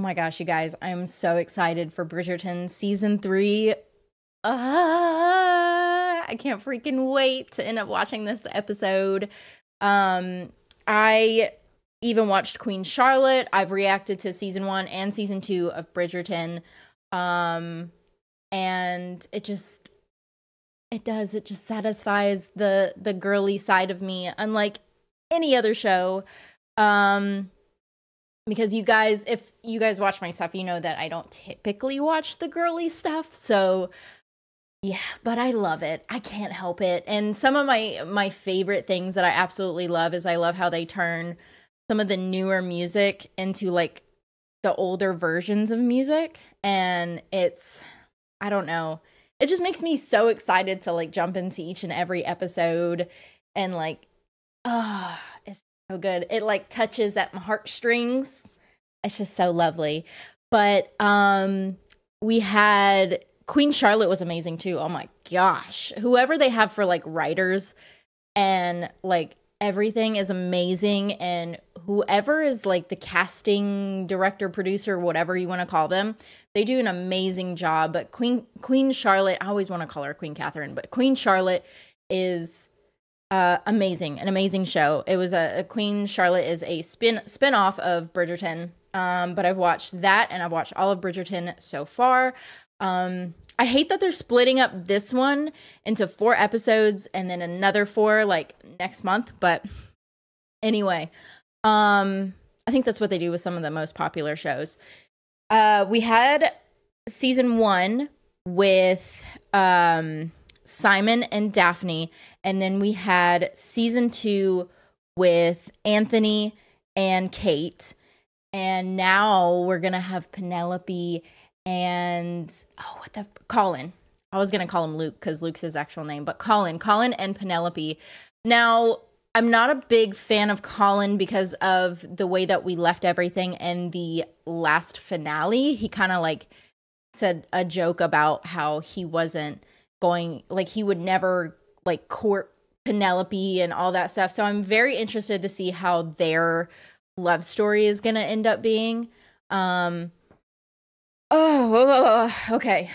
my gosh, you guys, I'm so excited for Bridgerton season 3. I can't freaking wait to end up watching this episode. I even watched Queen Charlotte. I've reacted to season 1 and season 2 of Bridgerton. And it just satisfies the girly side of me, unlike any other show. Because you guys, if you guys watch my stuff, you know that I don't typically watch the girly stuff. So yeah, but I love it. I can't help it. And some of my favorite things that I absolutely love is I love how they turn some of the newer music into like the older versions of music. And it's, I don't know. It just makes me so excited to like jump into each and every episode and like, it's so good. It like touches at my heartstrings. It's just so lovely. But we had Queen Charlotte was amazing too. Oh my gosh. Whoever they have for like writers and like everything is amazing, and whoever is like the casting director, producer, whatever you want to call them, they do an amazing job. But Queen Charlotte, I always want to call her Queen Catherine, but Queen Charlotte is amazing, an amazing show. It was a Queen Charlotte is a spin-off of Bridgerton. But I've watched that, and I've watched all of Bridgerton so far. I hate that they're splitting up this one into 4 episodes and then another 4 like next month. But anyway, I think that's what they do with some of the most popular shows. We had season 1 with Simon and Daphne, and then we had season 2 with Anthony and Kate, and now we're gonna have Penelope and Colin. I was gonna call him Luke because Luke's his actual name, but Colin and Penelope. Now, I'm not a big fan of Colin because of the way that we left everything in the last finale. He kind of like said a joke about how he wasn't going, like he would never like court Penelope and all that stuff. So I'm very interested to see how their love story is gonna end up being. Okay.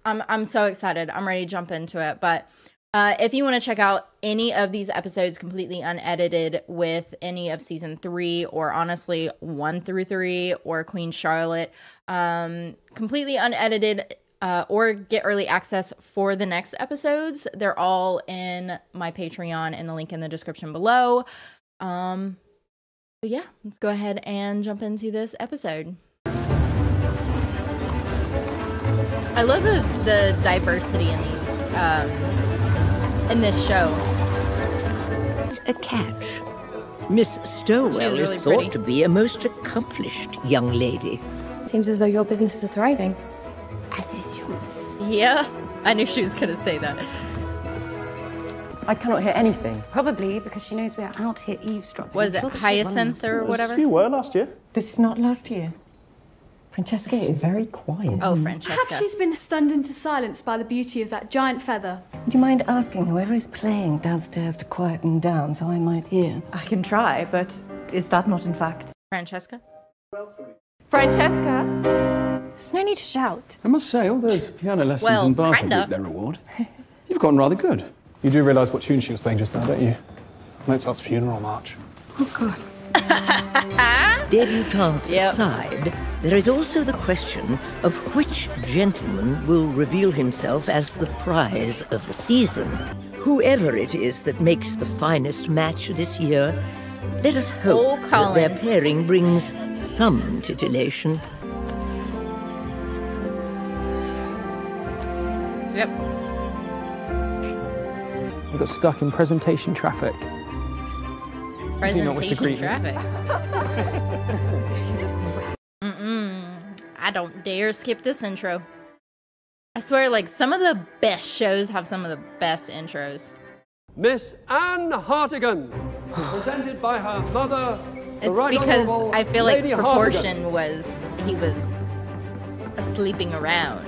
I'm so excited. I'm ready to jump into it. But if you want to check out any of these episodes completely unedited with any of season 3, or honestly 1 through 3, or Queen Charlotte, completely unedited, or get early access for the next episodes, they're all in my Patreon in the link in the description below. But yeah, let's go ahead and jump into this episode. I love the diversity in these, in this show. A catch. Miss Stowell really is thought pretty to be a most accomplished young lady. Seems as though your businesses are thriving. As is yours. Yeah, I knew she was gonna say that. I cannot hear anything. Probably because she knows we are out here eavesdropping. Was it Hyacinth or whatever? You were last year. This is not last year. Francesca is very quiet. Oh, Francesca. Perhaps she's been stunned into silence by the beauty of that giant feather. Would you mind asking whoever is playing downstairs to quieten down so I might hear? I can try, but is that not in fact? Francesca? Francesca? There's no need to shout. I must say, all those piano lessons Well, in Bath kinda. have reaped their reward. You've gotten rather good. You do realise what tune she was playing just now, don't you? Mozart's Funeral March. Oh, God. Debutantes Yep. aside, there is also the question of which gentleman will reveal himself as the prize of the season. Whoever it is that makes the finest match this year, let us hope that their pairing brings some titillation. Yep. I got stuck in presentation traffic. not wish to greet me. Presentation traffic. I don't dare skip this intro. I swear, like, some of the best shows have some of the best intros. Miss Anne Hartigan, presented by her mother, the It's Right because Honourable I feel like Lady proportion was, he was sleeping around.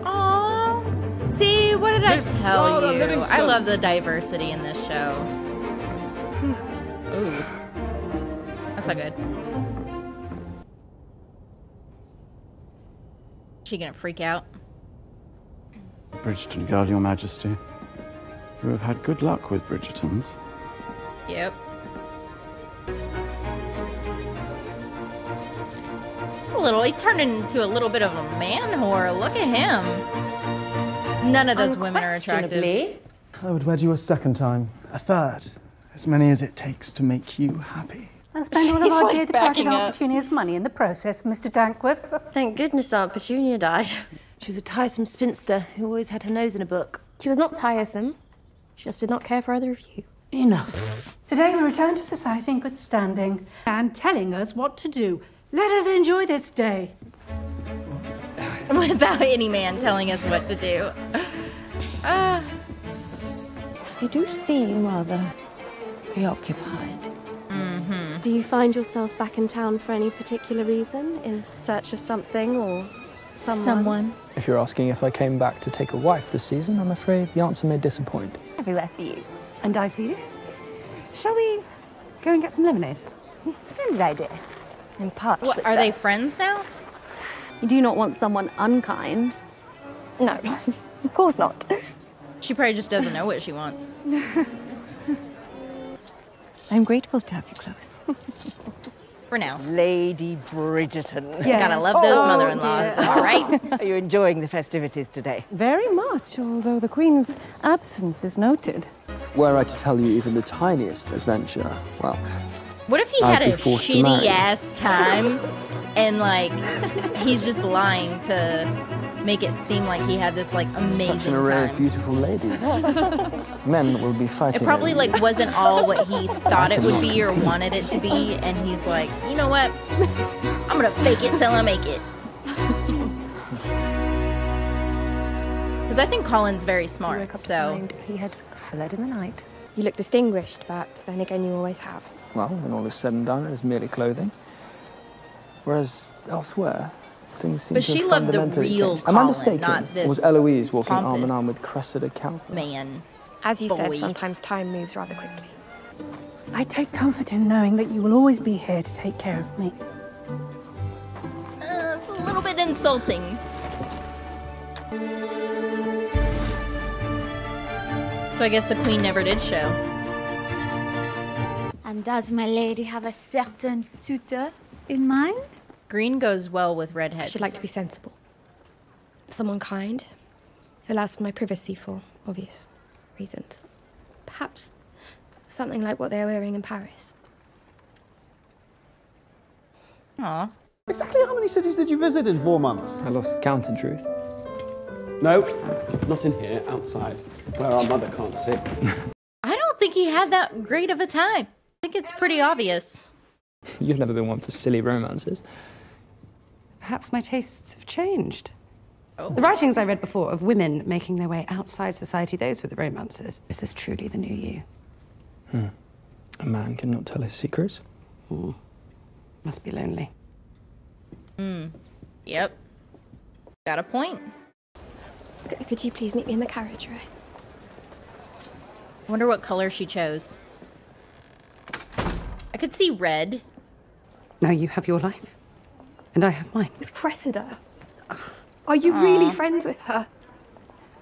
Aww. See, what did Miss I tell Laura you? Livingston. I love the diversity in this show. Ooh. That's not good. She gonna freak out? Bridgerton guard, your majesty. You have had good luck with Bridgertons. Yep. He turned into a little bit of a man whore. Look at him. None of those women are attractive. I would wed you a second time, a third, as many as it takes to make you happy. And spend all of our dear departed up. Aunt Petunia's money in the process, Mr. Dankworth. Thank goodness Aunt Petunia died. She was a tiresome spinster who always had her nose in a book. She was not tiresome. She just did not care for either of you. Enough. Today we return to society in good standing and telling us what to do. Let us enjoy this day. Without any man telling us what to do. You do seem rather preoccupied. Mm-hmm. Do you find yourself back in town for any particular reason? In search of something or someone? If you're asking if I came back to take a wife this season, I'm afraid the answer may disappoint. Everywhere for you. And I for you. Shall we go and get some lemonade? Splendid idea. In part. What, are they friends now? You do not want someone unkind. No, of course not. She probably just doesn't know what she wants. I'm grateful to have you close. For now. Lady Bridgerton. Yeah. Gotta love those mother-in-laws. All right. Are you enjoying the festivities today? Very much, although the Queen's absence is noted. Were I to tell you even the tiniest adventure, well, What if he I'd had be a forced to marry. shitty-ass time and, like, he's just lying to make it seem like he had this, like, amazing such an array time? of beautiful ladies. Men will be fighting. It probably, like, wasn't all what he thought it would be or wanted it to be, and he's like, you know what? I'm gonna fake it till I make it. Because I think Colin's very smart, so... He had fled in the night. You look distinguished, but then again, you always have. Well, when all is said and done, it is merely clothing. Whereas elsewhere, things seem But to she have loved the fundamentally real changed. Am I Colin, mistaken? not this Or was Eloise walking arm in pompous arm with Cressida Cowper? man. As you said, Boy. sometimes time moves rather quickly. I take comfort in knowing that you will always be here to take care of me. It's a little bit insulting. So I guess the Queen never did show. And does my lady have a certain suitor in mind? Green goes well with redheads. I should like to be sensible. Someone kind, who allows for my privacy for obvious reasons. Perhaps something like what they're wearing in Paris. Aw. Exactly how many cities did you visit in 4 months? I lost count, in truth. No, not in here, outside, where our mother can't see. I don't think he had that great of a time. I think it's pretty obvious. You've never been one for silly romances. Perhaps my tastes have changed. Oh. The writings I read before of women making their way outside society, those were the romances. Is this truly the new you? A man cannot tell his secrets. Must be lonely. Yep. Got a point. Could you please meet me in the carriage, Ray? Wonder what color she chose. I could see red. Now you have your life, and I have mine. With Cressida. Are you really friends with her?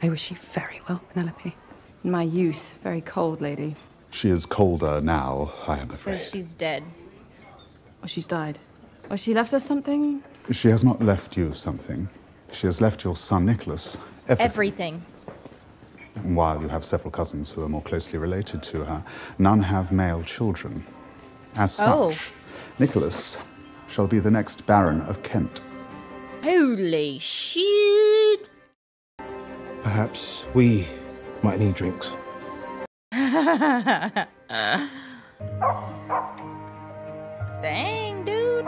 I wish you very well, Penelope. In my youth, very cold lady. She is colder now, I am afraid. Because she's dead. Or she's died. Or she left us something? She has not left you something. She has left your son, Nicholas, Everything. And while you have several cousins who are more closely related to her, none have male children. As such, Nicholas shall be the next Baron of Kent. Holy shit! Perhaps we might need drinks. Dang, dude.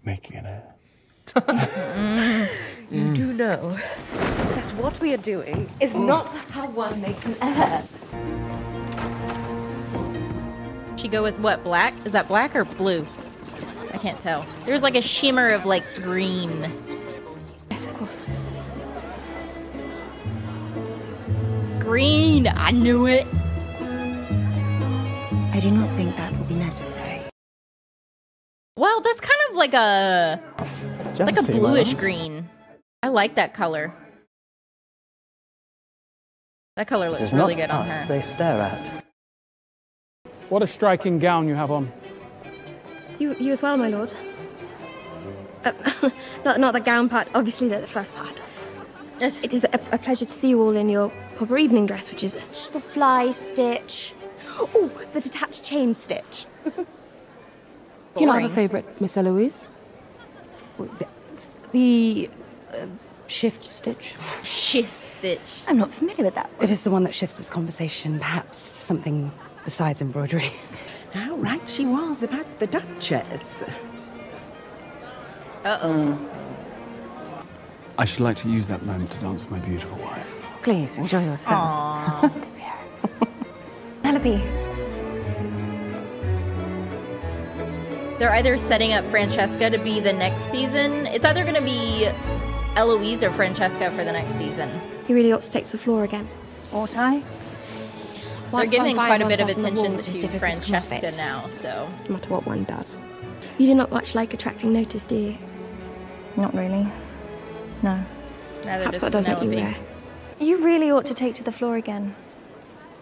Making it out. You do know that what we are doing is not how one makes an heir. She go with what, black? Is that black or blue? I can't tell. There's like a shimmer of like green. Yes, of course. Green! I knew it! I do not think that will will be necessary. Well, that's kind of like a bluish man. green. I like that color. That color It looks is really not good on us her. they stare at. What a striking gown you have on. You as well, my lord. Not the gown part, obviously the first part. Yes. It is a pleasure to see you all in your proper evening dress, which is The fly stitch. oh, the detached chain stitch. Do you not have a favourite, Miss Eloise? The shift stitch. Shift stitch. I'm not familiar with that. It is the one that shifts this conversation, perhaps to something besides embroidery. How right she was about the Duchess. Uh-oh. I should like to use that moment to dance with my beautiful wife. Please, enjoy yourselves. Penelope. They're either setting up Francesca to be the next season. It's either going to be Eloise or Francesca for the next season. He really ought to take to the floor again. Ought I? They're giving quite a bit of oneself on the wall, attention it is to difficult to come off Francesca it. now, so... No matter what one does. You do not much like attracting notice, do you? Not really. No. Neither Perhaps does that does make you Penelope. rare. You really ought to take to the floor again.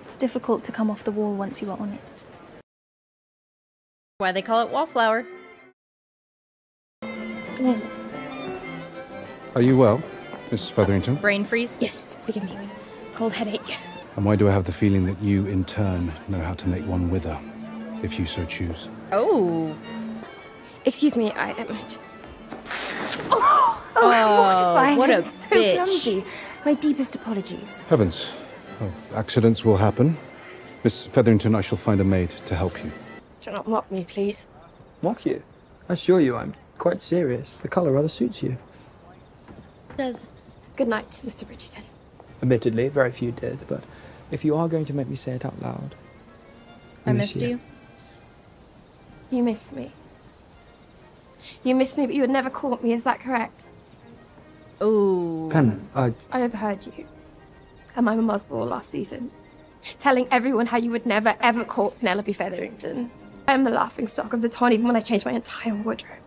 It's difficult to come off the wall once you are on it. Why they call it wallflower. Are you well, Miss Featherington? Brain freeze? Yes, forgive me. Cold headache. And why do I have the feeling that you, in turn, know how to make one wither, if you so choose? Oh. Excuse me, mortifying. what a I'm so bitch. clumsy. My deepest apologies. Heavens. Oh, accidents will happen. Miss Featherington, I shall find a maid to help you. Do not mock me, please. Mock you? I assure you I'm quite serious. The colour rather suits you. Does. Good night, Mr. Bridgerton. Admittedly, very few did, but if you are going to make me say it out loud... I missed you. You miss me. You missed me, but you had never caught me, is that correct? Ooh. Pen, I overheard you at my mama's ball last season, telling everyone how you would never, ever caught Penelope Featherington. I'm the laughingstock of the town, even when I changed my entire wardrobe.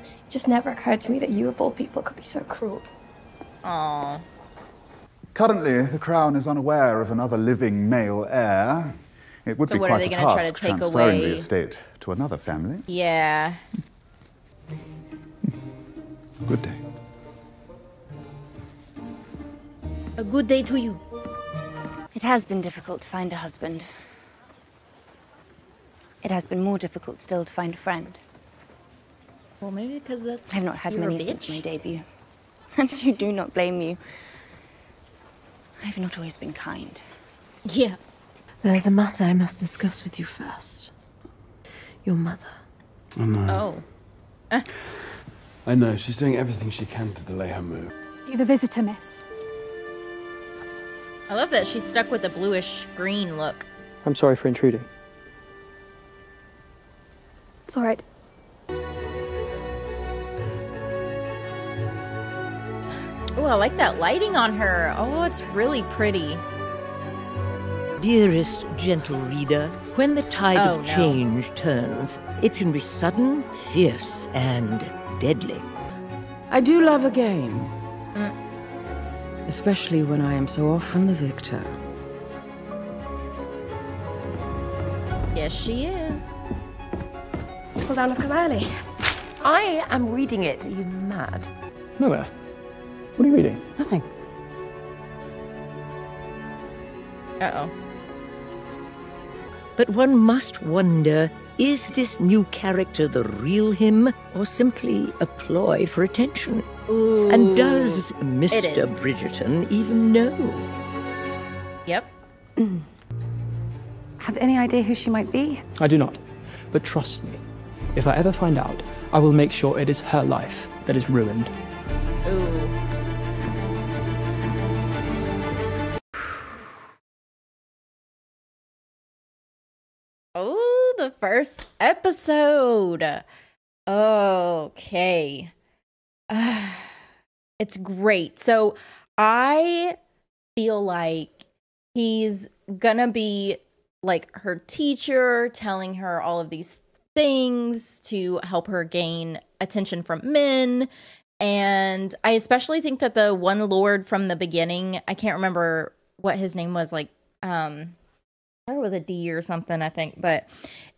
It just never occurred to me that you, of all people, could be so cruel. Aww. Currently, the Crown is unaware of another living male heir. It would So be what, are quite they a gonna try task to take transferring away- the estate to another family. Yeah. Good day. A good day to you. It has been difficult to find a husband. It has been more difficult still to find a friend. Well, maybe because that's... I've not had you're a many bitch. since my debut. And you do not blame you. I've not always been kind. Yeah. There's a matter I must discuss with you first. Your mother. Oh, no. Oh. I know, she's doing everything she can to delay her move. You've a visitor, miss. I love that she's stuck with the bluish-green look. I'm sorry for intruding. It's all right. Oh, I like that lighting on her. Oh, it's really pretty. Dearest gentle reader, when the tide Oh, of no. change turns, it can be sudden, fierce, and deadly. I do love a game. Especially when I am so often the victor. Yes, she is. Whistledown has come early. I am reading it. Are you mad? Nowhere. What are you reading? Nothing. Uh-oh. But one must wonder, is this new character the real him, or simply a ploy for attention? Ooh, And does it Mr. is. Bridgerton even know? Yep. Have any idea who she might be? I do not. But trust me, if I ever find out, I will make sure it is her life that is ruined. Ooh. Oh, the first episode. Okay. It's great. So I feel like he's gonna be like her teacher telling her all of these things to help her gain attention from men. And I especially think that the one lord from the beginning, I can't remember what his name was, like or with a D or something, I think. But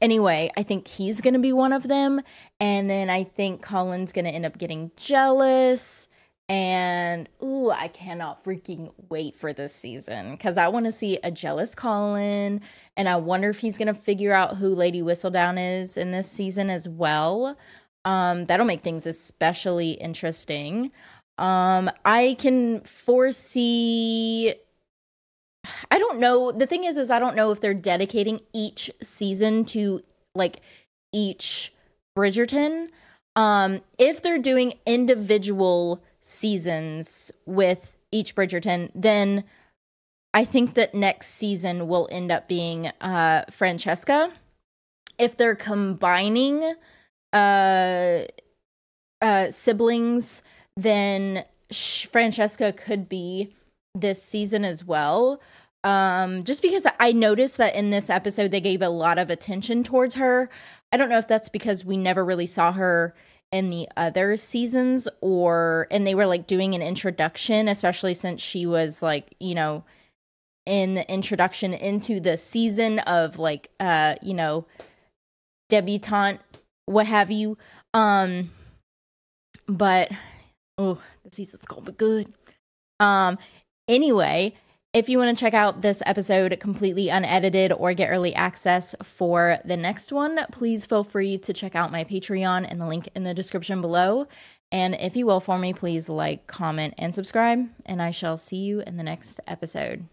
anyway, I think he's going to be one of them. And then I think Colin's going to end up getting jealous. And, ooh, I cannot freaking wait for this season. Because I want to see a jealous Colin. And I wonder if he's going to figure out who Lady Whistledown is in this season as well. That'll make things especially interesting. I can foresee... I don't know. The thing is I don't know if they're dedicating each season to, like, each Bridgerton. If they're doing individual seasons with each Bridgerton, then I think that next season will end up being Francesca. If they're combining siblings, then Francesca could be this season as well. Just because I noticed that in this episode they gave a lot of attention towards her. I don't know if that's because we never really saw her in the other seasons, and they were like doing an introduction, especially since she was like, you know, in the introduction into the season of like you know, debutante, what have you. But oh, the season's gonna be good. Anyway, if you want to check out this episode completely unedited or get early access for the next one, please feel free to check out my Patreon and the link in the description below. And if you will for me, please like, comment, and subscribe, and I shall see you in the next episode.